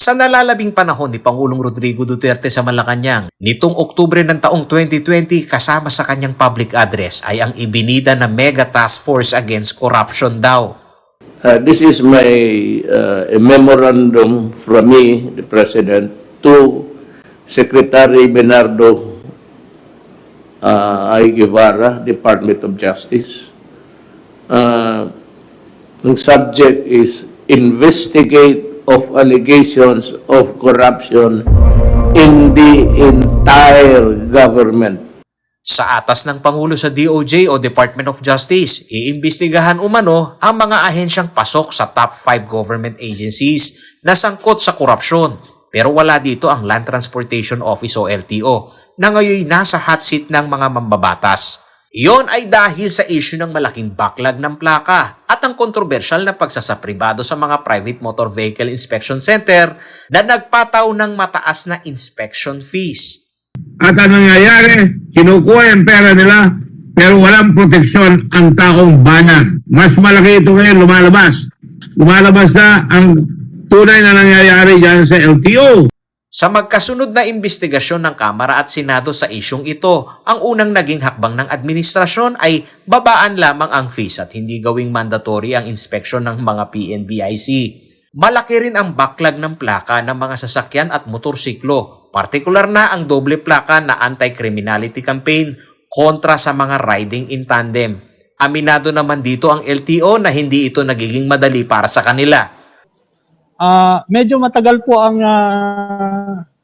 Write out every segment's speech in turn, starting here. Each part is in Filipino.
Sa nalalabing panahon ni Pangulong Rodrigo Duterte sa Malacanang, nitong Oktubre ng taong 2020 kasama sa kanyang public address ay ang ibinida na Mega Task Force Against Corruption daw. This is a memorandum from me, the President, to Secretary Bernardo I. Guevara, Department of Justice. The subject is investigate of allegations of corruption in the entire government. Sa atas ng Pangulo sa DOJ o Department of Justice, iimbestigahan umano ang mga ahensyang pasok sa top 5 government agencies na sangkot sa korupsyon. Pero wala dito ang Land Transportation Office o LTO na ngayon nasa hot seat ng mga mambabatas. Iyon ay dahil sa issue ng malaking backlog ng plaka at ang kontrobersyal na pagsasapribado sa mga private motor vehicle inspection center na nagpataw ng mataas na inspection fees. At ang nangyayari, kinukuha yung pera nila pero walang proteksyon ang taong banan. Mas malaki ito ngayon lumalabas. Lumalabas na ang tunay na nangyayari dyan sa LTO. Sa magkasunod na investigasyon ng Kamara at Senado sa isyong ito, ang unang naging hakbang ng administrasyon ay babaan lamang ang fees at hindi gawing mandatory ang inspeksyon ng mga PNBIC. Malaki rin ang backlog ng plaka ng mga sasakyan at motorsiklo, partikular na ang doble plaka na anti-criminality campaign kontra sa mga riding in tandem. Aminado naman dito ang LTO na hindi ito nagiging madali para sa kanila. Medyo matagal po ang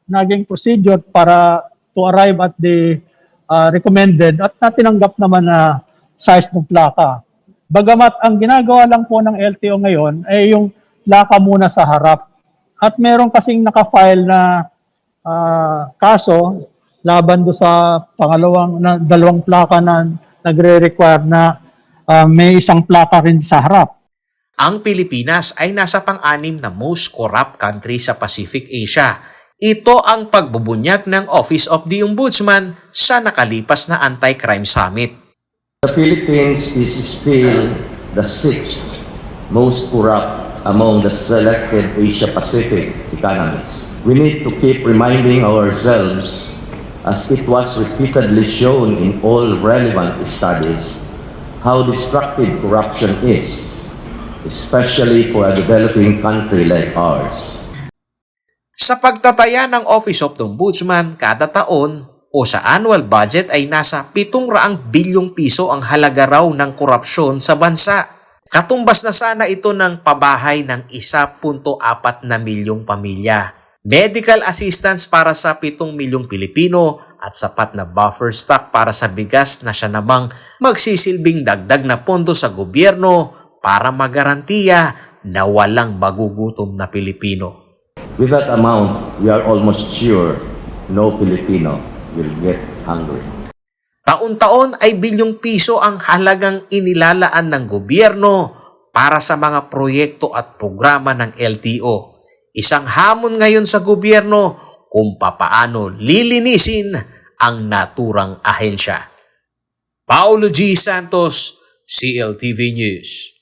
naging procedure para to arrive at the recommended at natinanggap naman na size ng plaka. Bagamat ang ginagawa lang po ng LTO ngayon ay yung plaka muna sa harap. At meron kasing nakafile na kaso laban do sa dalawang plaka na nagre-require na may isang plaka rin sa harap. Ang Pilipinas ay nasa pang-anim na most corrupt country sa Pacific Asia. Ito ang pagbubunyag ng Office of the Ombudsman sa nakalipas na Anti-Crime Summit. The Philippines is still the 6th most corrupt among the selected Asia-Pacific economies. We need to keep reminding ourselves, as it was repeatedly shown in all relevant studies, how destructive corruption is, especially for a developing country like ours. Sa pagtataya ng Office of the Ombudsman kada taon o sa annual budget ay nasa 700 bilyong piso ang halaga raw ng korupsyon sa bansa. Katumbas na sana ito ng pabahay ng 1.4 na milyong pamilya. Medical assistance para sa 7 milyong Pilipino at sapat na buffer stock para sa bigas na siya namang magsisilbing dagdag na pondo sa gobyerno para magarantiya na walang magugutom na Pilipino. With that amount, we are almost sure no Filipino will get hungry. Taon-taon ay bilyong piso ang halagang inilalaan ng gobyerno para sa mga proyekto at programa ng LTO. Isang hamon ngayon sa gobyerno kung papaano lilinisin ang naturang ahensya. Paulo G. Santos, CLTV News.